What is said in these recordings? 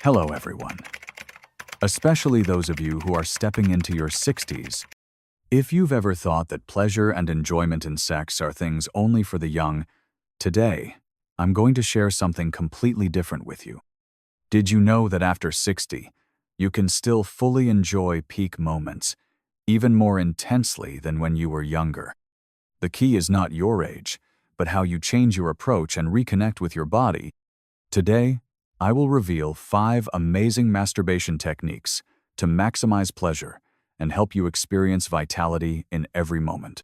Hello, everyone, especially those of you who are stepping into your 60s. If you've ever thought that pleasure and enjoyment in sex are things only for the young, today, I'm going to share something completely different with you. Did you know that after 60, you can still fully enjoy peak moments, even more intensely than when you were younger? The key is not your age, but how you change your approach and reconnect with your body. Today, I will reveal 5 amazing masturbation techniques to maximize pleasure and help you experience vitality in every moment.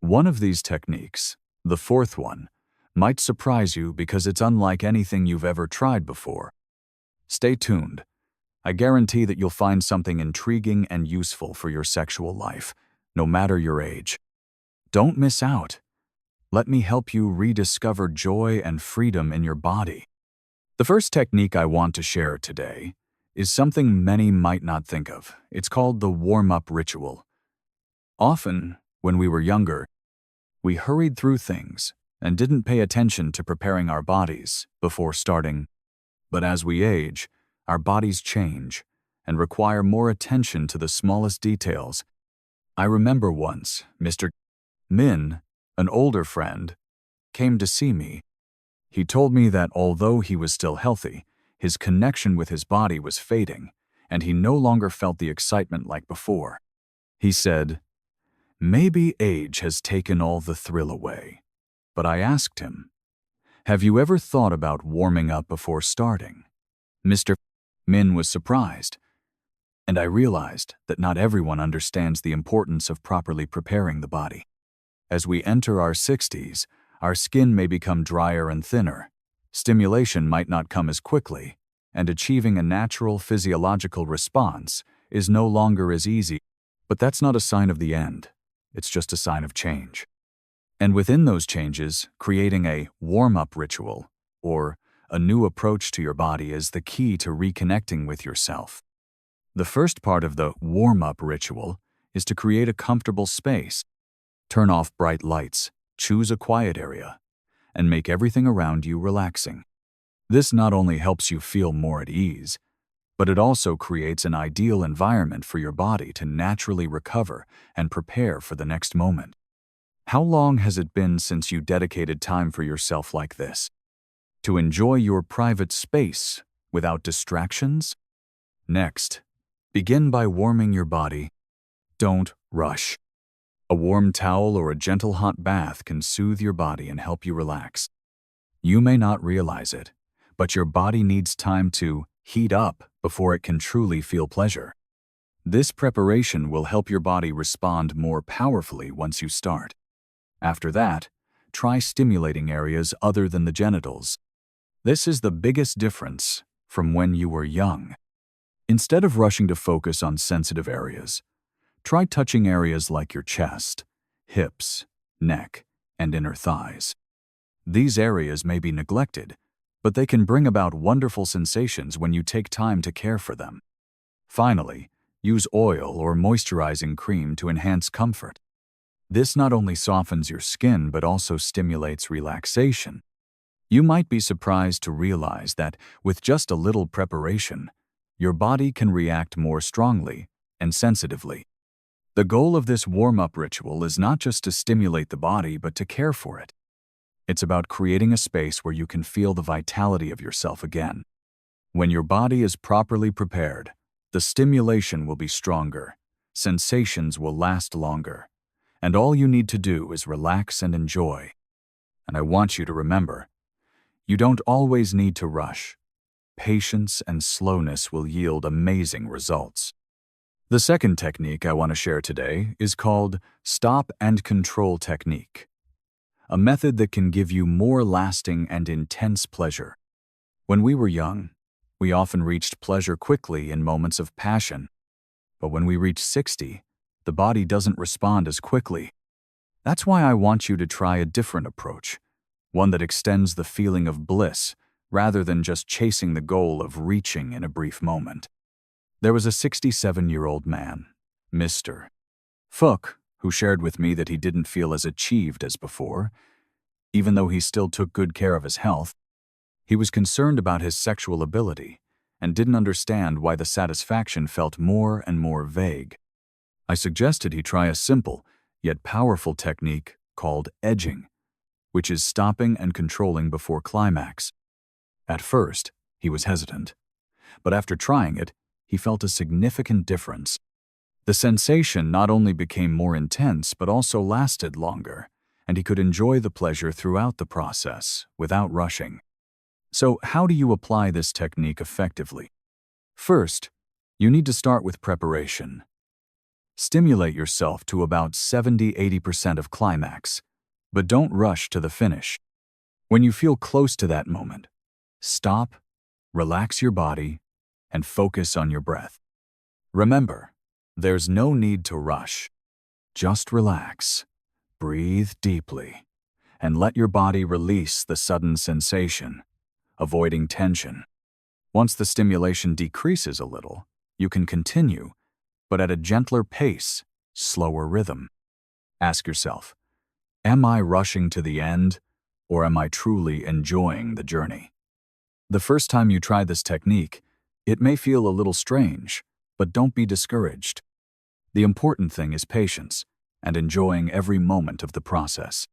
One of these techniques, the 4th one, might surprise you because it's unlike anything you've ever tried before. Stay tuned. I guarantee that you'll find something intriguing and useful for your sexual life, no matter your age. Don't miss out. Let me help you rediscover joy and freedom in your body. The first technique I want to share today is something many might not think of. It's called the warm-up ritual. Often, when we were younger, we hurried through things and didn't pay attention to preparing our bodies before starting. But as we age, our bodies change and require more attention to the smallest details. I remember once, Mr. Min, an older friend, came to see me. He told me that although he was still healthy, his connection with his body was fading, and he no longer felt the excitement like before. He said, "Maybe age has taken all the thrill away." But I asked him, "Have you ever thought about warming up before starting?" Mr. Min was surprised, and I realized that not everyone understands the importance of properly preparing the body. As we enter our 60s, our skin may become drier and thinner, stimulation might not come as quickly, and achieving a natural physiological response is no longer as easy. But that's not a sign of the end. It's just a sign of change. And within those changes, creating a warm-up ritual, or a new approach to your body, is the key to reconnecting with yourself. The first part of the warm-up ritual is to create a comfortable space. Turn off bright lights, choose a quiet area, and make everything around you relaxing. This not only helps you feel more at ease, but it also creates an ideal environment for your body to naturally recover and prepare for the next moment. How long has it been since you dedicated time for yourself like this? To enjoy your private space without distractions? Next, begin by warming your body. Don't rush. A warm towel or a gentle hot bath can soothe your body and help you relax. You may not realize it, but your body needs time to heat up before it can truly feel pleasure. This preparation will help your body respond more powerfully once you start. After that, try stimulating areas other than the genitals. This is the biggest difference from when you were young. Instead of rushing to focus on sensitive areas, try touching areas like your chest, hips, neck, and inner thighs. These areas may be neglected, but they can bring about wonderful sensations when you take time to care for them. Finally, use oil or moisturizing cream to enhance comfort. This not only softens your skin but also stimulates relaxation. You might be surprised to realize that with just a little preparation, your body can react more strongly and sensitively. The goal of this warm-up ritual is not just to stimulate the body, but to care for it. It's about creating a space where you can feel the vitality of yourself again. When your body is properly prepared, the stimulation will be stronger, sensations will last longer, and all you need to do is relax and enjoy. And I want you to remember, you don't always need to rush. Patience and slowness will yield amazing results. The second technique I want to share today is called Stop and Control technique, a method that can give you more lasting and intense pleasure. When we were young, we often reached pleasure quickly in moments of passion, but when we reach 60, the body doesn't respond as quickly. That's why I want you to try a different approach, one that extends the feeling of bliss rather than just chasing the goal of reaching in a brief moment. There was a 67-year-old man, Mr. Fook, who shared with me that he didn't feel as achieved as before, even though he still took good care of his health. He was concerned about his sexual ability and didn't understand why the satisfaction felt more and more vague. I suggested he try a simple, yet powerful technique called edging, which is stopping and controlling before climax. At first, he was hesitant, but after trying it, he felt a significant difference. The sensation not only became more intense but also lasted longer, and he could enjoy the pleasure throughout the process without rushing. So, how do you apply this technique effectively? First, you need to start with preparation. Stimulate yourself to about 70–80% of climax, but don't rush to the finish. When you feel close to that moment, stop, relax your body, and focus on your breath. Remember, there's no need to rush. Just relax, breathe deeply, and let your body release the sudden sensation, avoiding tension. Once the stimulation decreases a little, you can continue, but at a gentler pace, slower rhythm. Ask yourself, am I rushing to the end, or am I truly enjoying the journey? The first time you try this technique, it may feel a little strange, but don't be discouraged. The important thing is patience and enjoying every moment of the process.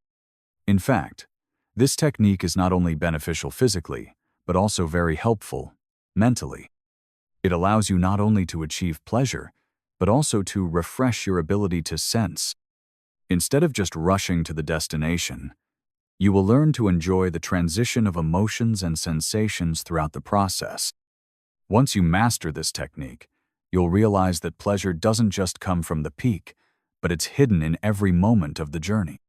In fact, this technique is not only beneficial physically, but also very helpful mentally. It allows you not only to achieve pleasure, but also to refresh your ability to sense. Instead of just rushing to the destination, you will learn to enjoy the transition of emotions and sensations throughout the process. Once you master this technique, you'll realize that pleasure doesn't just come from the peak, but it's hidden in every moment of the journey.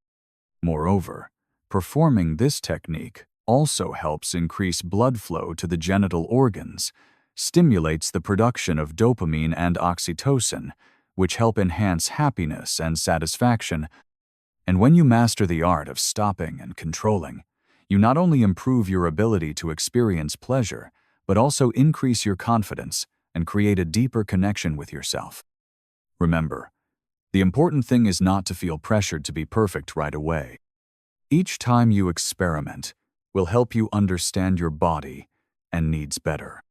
Moreover, performing this technique also helps increase blood flow to the genital organs, stimulates the production of dopamine and oxytocin, which help enhance happiness and satisfaction. And when you master the art of stopping and controlling, you not only improve your ability to experience pleasure, but also increase your confidence and create a deeper connection with yourself. Remember, the important thing is not to feel pressured to be perfect right away. Each time you experiment will help you understand your body and needs better.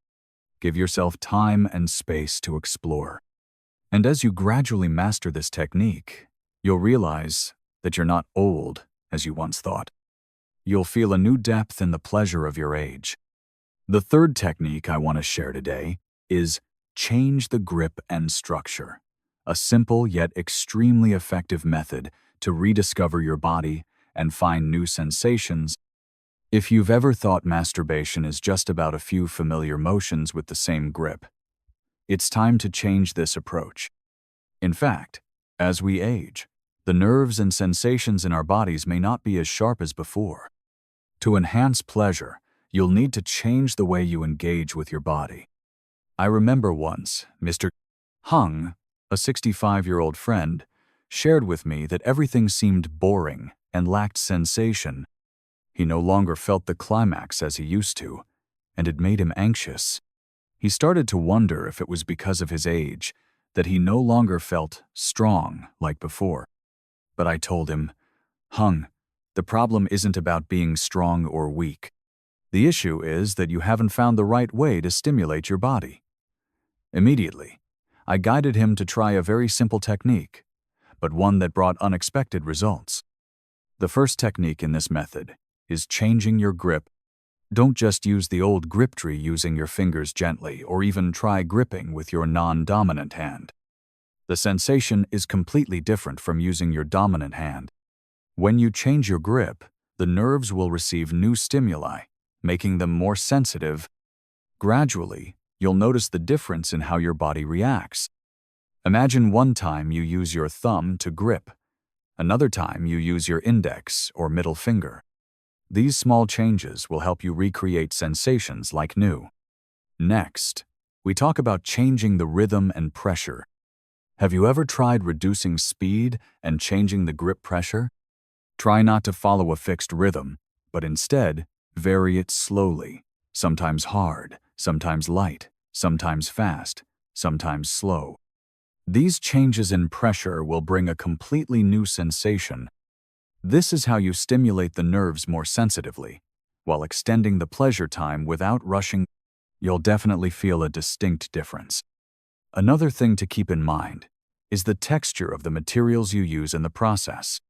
Give yourself time and space to explore. And as you gradually master this technique, you'll realize that you're not old as you once thought. You'll feel a new depth in the pleasure of your age. The third technique I want to share today is change the grip and structure, a simple yet extremely effective method to rediscover your body and find new sensations. If you've ever thought masturbation is just about a few familiar motions with the same grip, it's time to change this approach. In fact, as we age, the nerves and sensations in our bodies may not be as sharp as before. To enhance pleasure, you'll need to change the way you engage with your body. I remember once, Mr. Hung, a 65-year-old friend, shared with me that everything seemed boring and lacked sensation. He no longer felt the climax as he used to, and it made him anxious. He started to wonder if it was because of his age that he no longer felt strong like before. But I told him, Hung, the problem isn't about being strong or weak. The issue is that you haven't found the right way to stimulate your body. Immediately, I guided him to try a very simple technique, but one that brought unexpected results. The first technique in this method is changing your grip. Don't just use the old grip tree using your fingers gently, or even try gripping with your non-dominant hand. The sensation is completely different from using your dominant hand. When you change your grip, the nerves will receive new stimuli, making them more sensitive. Gradually, you'll notice the difference in how your body reacts. Imagine one time you use your thumb to grip, another time you use your index or middle finger. These small changes will help you recreate sensations like new. Next, we talk about changing the rhythm and pressure. Have you ever tried reducing speed and changing the grip pressure? Try not to follow a fixed rhythm, but instead, vary it slowly, sometimes hard, sometimes light, sometimes fast, sometimes slow. These changes in pressure will bring a completely new sensation. This is how you stimulate the nerves more sensitively, while extending the pleasure time without rushing. you'll definitely feel a distinct difference. Another thing to keep in mind is the texture of the materials you use in the process.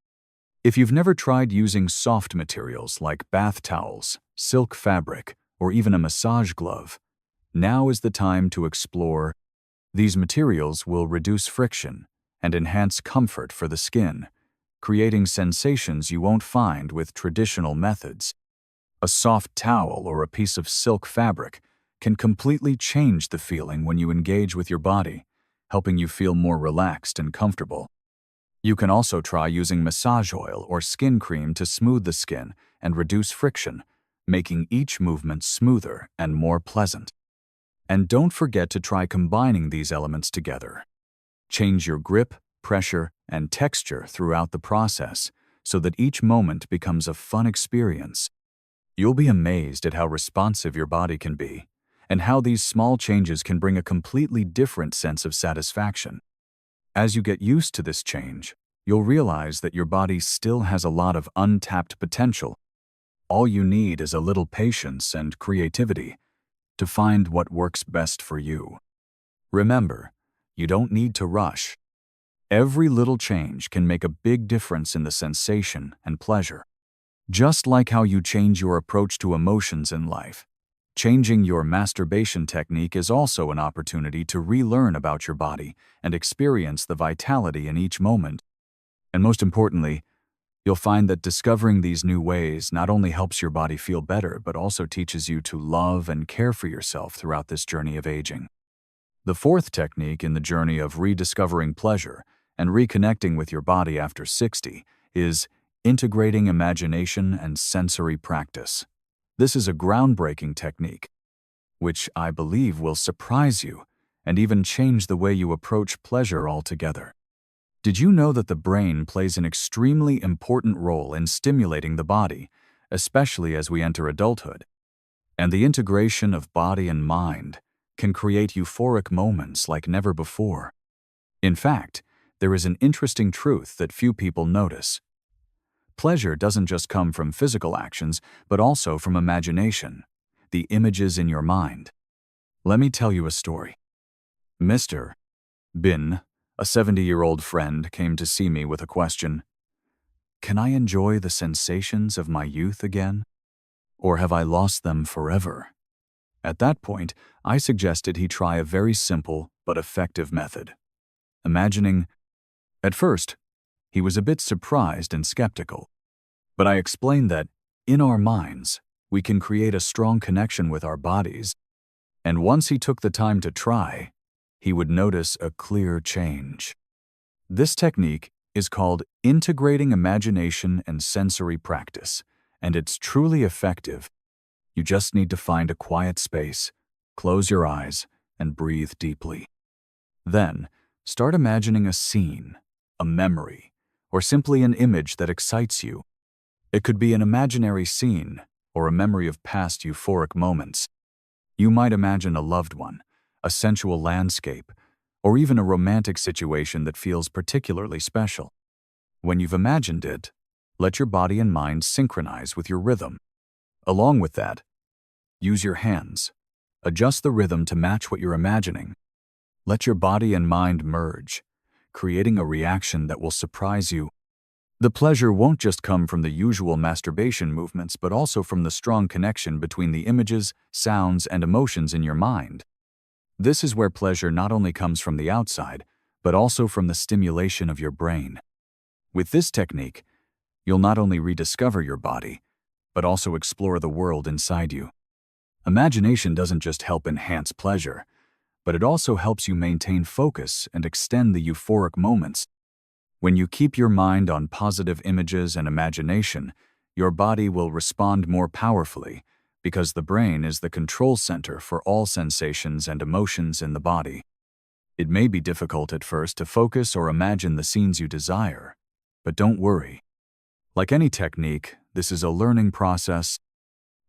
If you've never tried using soft materials like bath towels, silk fabric, or even a massage glove, now is the time to explore. These materials will reduce friction and enhance comfort for the skin, creating sensations you won't find with traditional methods. A soft towel or a piece of silk fabric can completely change the feeling when you engage with your body, helping you feel more relaxed and comfortable. You can also try using massage oil or skin cream to smooth the skin and reduce friction, making each movement smoother and more pleasant. And don't forget to try combining these elements together. Change your grip, pressure, and texture throughout the process so that each moment becomes a fun experience. You'll be amazed at how responsive your body can be and how these small changes can bring a completely different sense of satisfaction. As you get used to this change, you'll realize that your body still has a lot of untapped potential. All you need is a little patience and creativity to find what works best for you. Remember, you don't need to rush. Every little change can make a big difference in the sensation and pleasure. Just like how you change your approach to emotions in life, changing your masturbation technique is also an opportunity to relearn about your body and experience the vitality in each moment. And most importantly, you'll find that discovering these new ways not only helps your body feel better, but also teaches you to love and care for yourself throughout this journey of aging. The fourth technique in the journey of rediscovering pleasure and reconnecting with your body after 60 is integrating imagination and sensory practice. This is a groundbreaking technique, which I believe will surprise you and even change the way you approach pleasure altogether. Did you know that the brain plays an extremely important role in stimulating the body, especially as we enter adulthood? And the integration of body and mind can create euphoric moments like never before. In fact, there is an interesting truth that few people notice. Pleasure doesn't just come from physical actions, but also from imagination, the images in your mind. Let me tell you a story. Mr. Bin, a 70-year-old friend, came to see me with a question. Can I enjoy the sensations of my youth again? Or have I lost them forever? At that point, I suggested he try a very simple but effective method. Imagining. At first, he was a bit surprised and skeptical, but I explained that, in our minds, we can create a strong connection with our bodies, and once he took the time to try, he would notice a clear change. This technique is called integrating imagination and sensory practice, and it's truly effective. You just need to find a quiet space, close your eyes, and breathe deeply. Then, start imagining a scene, a memory, or simply an image that excites you. It could be an imaginary scene or a memory of past euphoric moments. You might imagine a loved one, a sensual landscape, or even a romantic situation that feels particularly special. When you've imagined it, let your body and mind synchronize with your rhythm. Along with that, use your hands. Adjust the rhythm to match what you're imagining. Let your body and mind merge, creating a reaction that will surprise you. The pleasure won't just come from the usual masturbation movements, but also from the strong connection between the images, sounds, and emotions in your mind. This is where pleasure not only comes from the outside, but also from the stimulation of your brain. With this technique, you'll not only rediscover your body, but also explore the world inside you. Imagination doesn't just help enhance pleasure, but it also helps you maintain focus and extend the euphoric moments. When you keep your mind on positive images and imagination, your body will respond more powerfully because the brain is the control center for all sensations and emotions in the body. It may be difficult at first to focus or imagine the scenes you desire, but don't worry. Like any technique, this is a learning process.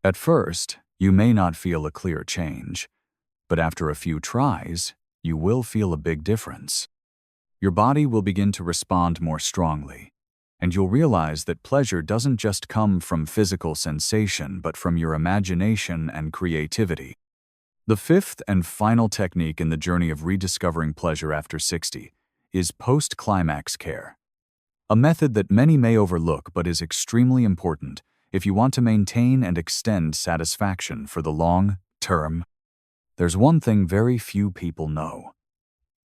At first, you may not feel a clear change, but after a few tries, you will feel a big difference. Your body will begin to respond more strongly, and you'll realize that pleasure doesn't just come from physical sensation, but from your imagination and creativity. The fifth and final technique in the journey of rediscovering pleasure after 60 is post-climax care. A method that many may overlook but is extremely important if you want to maintain and extend satisfaction for the long term. There's one thing very few people know.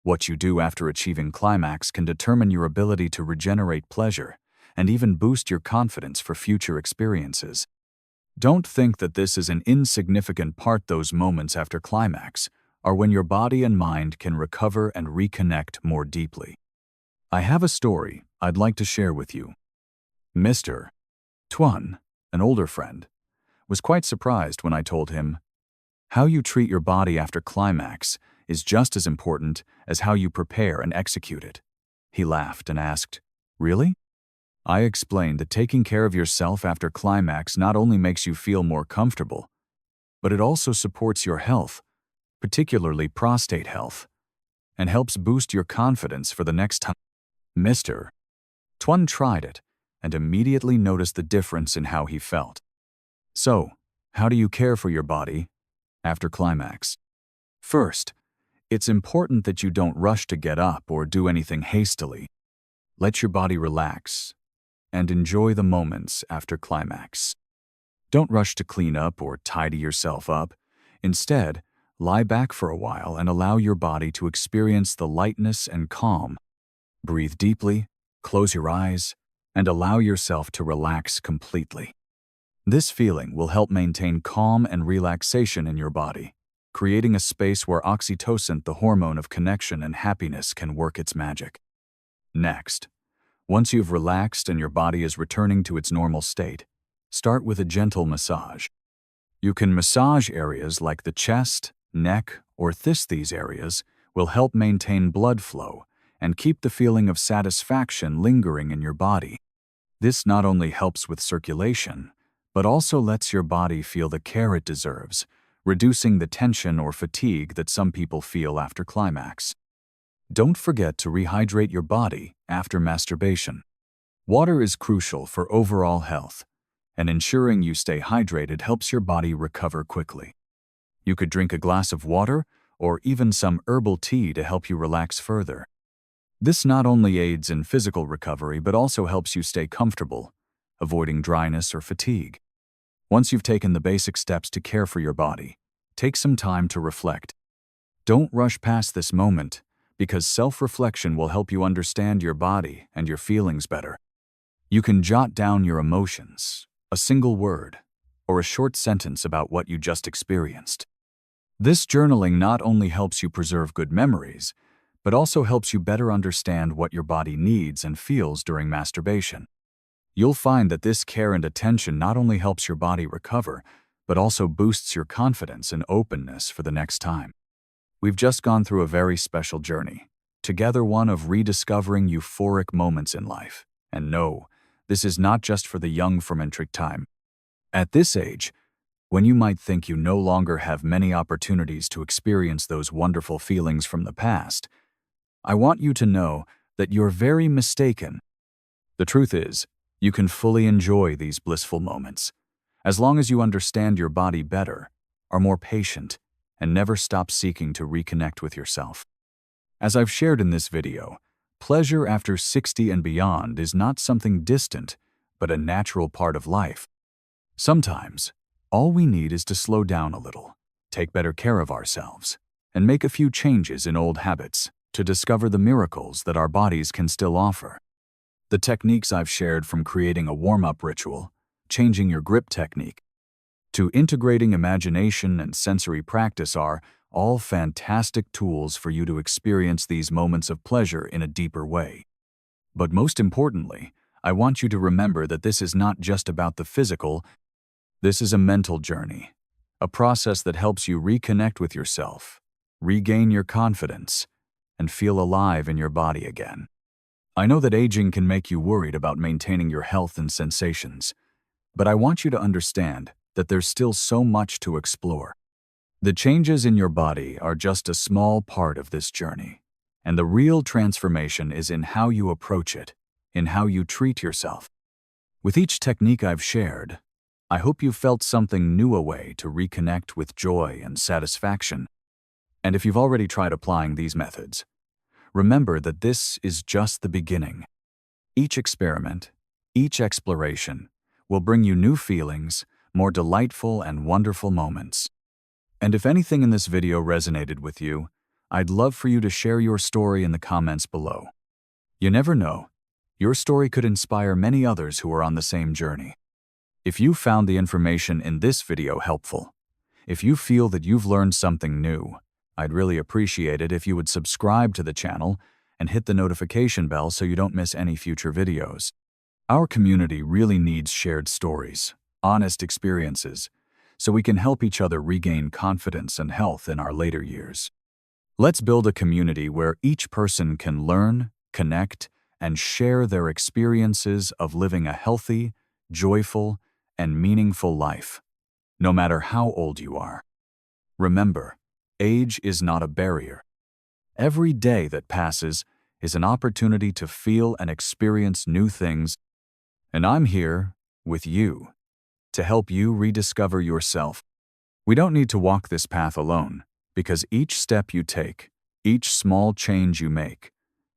What you do after achieving climax can determine your ability to regenerate pleasure and even boost your confidence for future experiences. Don't think that this is an insignificant part. Those moments after climax are when your body and mind can recover and reconnect more deeply. I have a story I'd like to share with you. Mr. Tuan, an older friend, was quite surprised when I told him, "How you treat your body after climax is just as important as how you prepare and execute it." He laughed and asked, "Really?" I explained that taking care of yourself after climax not only makes you feel more comfortable, but it also supports your health, particularly prostate health, and helps boost your confidence for the next time. Mr. Tuan tried it and immediately noticed the difference in how he felt. So, how do you care for your body after climax? First, it's important that you don't rush to get up or do anything hastily. Let your body relax and enjoy the moments after climax. Don't rush to clean up or tidy yourself up. Instead, lie back for a while and allow your body to experience the lightness and calm. Breathe deeply, close your eyes, and allow yourself to relax completely. This feeling will help maintain calm and relaxation in your body, creating a space where oxytocin, the hormone of connection and happiness, can work its magic. Next, once you've relaxed and your body is returning to its normal state, start with a gentle massage. You can massage areas like the chest, neck, or thighs. These areas will help maintain blood flow and keep the feeling of satisfaction lingering in your body. This not only helps with circulation, but also lets your body feel the care it deserves, reducing the tension or fatigue that some people feel after climax. Don't forget to rehydrate your body after masturbation. Water is crucial for overall health, and ensuring you stay hydrated helps your body recover quickly. You could drink a glass of water or even some herbal tea to help you relax further. This not only aids in physical recovery but also helps you stay comfortable, avoiding dryness or fatigue. Once you've taken the basic steps to care for your body, take some time to reflect. Don't rush past this moment, because self-reflection will help you understand your body and your feelings better. You can jot down your emotions, a single word, or a short sentence about what you just experienced. This journaling not only helps you preserve good memories, but also helps you better understand what your body needs and feels during masturbation. You'll find that this care and attention not only helps your body recover, but also boosts your confidence and openness for the next time. We've just gone through a very special journey, together one of rediscovering euphoric moments in life. And no, this is not just for the young fermentric time. At this age, when you might think you no longer have many opportunities to experience those wonderful feelings from the past, I want you to know that you're very mistaken. The truth is, you can fully enjoy these blissful moments, as long as you understand your body better, are more patient, and never stop seeking to reconnect with yourself. As I've shared in this video, pleasure after 60 and beyond is not something distant, but a natural part of life. Sometimes, all we need is to slow down a little, take better care of ourselves, and make a few changes in old habits to discover the miracles that our bodies can still offer. The techniques I've shared, from creating a warm-up ritual, changing your grip technique, to integrating imagination and sensory practice, are all fantastic tools for you to experience these moments of pleasure in a deeper way. But most importantly, I want you to remember that this is not just about the physical. This is a mental journey, a process that helps you reconnect with yourself, regain your confidence, and feel alive in your body again. I know that aging can make you worried about maintaining your health and sensations, but I want you to understand that there's still so much to explore. The changes in your body are just a small part of this journey, and the real transformation is in how you approach it, in how you treat yourself. With each technique I've shared, I hope you felt something new, a way to reconnect with joy and satisfaction. And if you've already tried applying these methods, remember that this is just the beginning. Each experiment, each exploration, will bring you new feelings, more delightful and wonderful moments. And if anything in this video resonated with you, I'd love for you to share your story in the comments below. You never know, your story could inspire many others who are on the same journey. If you found the information in this video helpful, if you feel that you've learned something new, I'd really appreciate it if you would subscribe to the channel and hit the notification bell so you don't miss any future videos. Our community really needs shared stories, honest experiences, so we can help each other regain confidence and health in our later years. Let's build a community where each person can learn, connect, and share their experiences of living a healthy, joyful, and meaningful life, no matter how old you are. Remember, age is not a barrier. Every day that passes is an opportunity to feel and experience new things, and I'm here with you to help you rediscover yourself. We don't need to walk this path alone, because each step you take, each small change you make,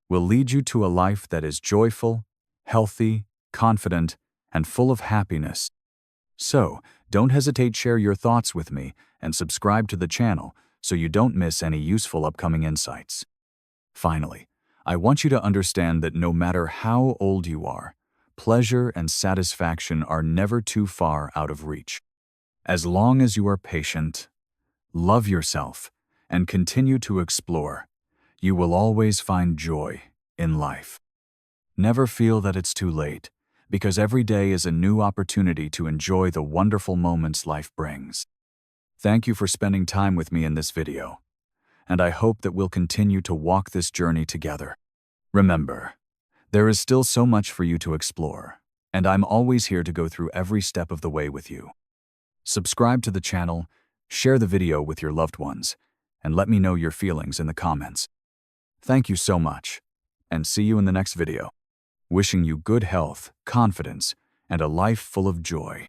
will lead you to a life that is joyful, healthy, confident, and full of happiness. So, don't hesitate to share your thoughts with me and subscribe to the channel so you don't miss any useful upcoming insights. Finally, I want you to understand that no matter how old you are, pleasure and satisfaction are never too far out of reach. As long as you are patient, love yourself, and continue to explore, you will always find joy in life. Never feel that it's too late, because every day is a new opportunity to enjoy the wonderful moments life brings. Thank you for spending time with me in this video, and I hope that we'll continue to walk this journey together. Remember, there is still so much for you to explore, and I'm always here to go through every step of the way with you. Subscribe to the channel, share the video with your loved ones, and let me know your feelings in the comments. Thank you so much, and see you in the next video. Wishing you good health, confidence, and a life full of joy.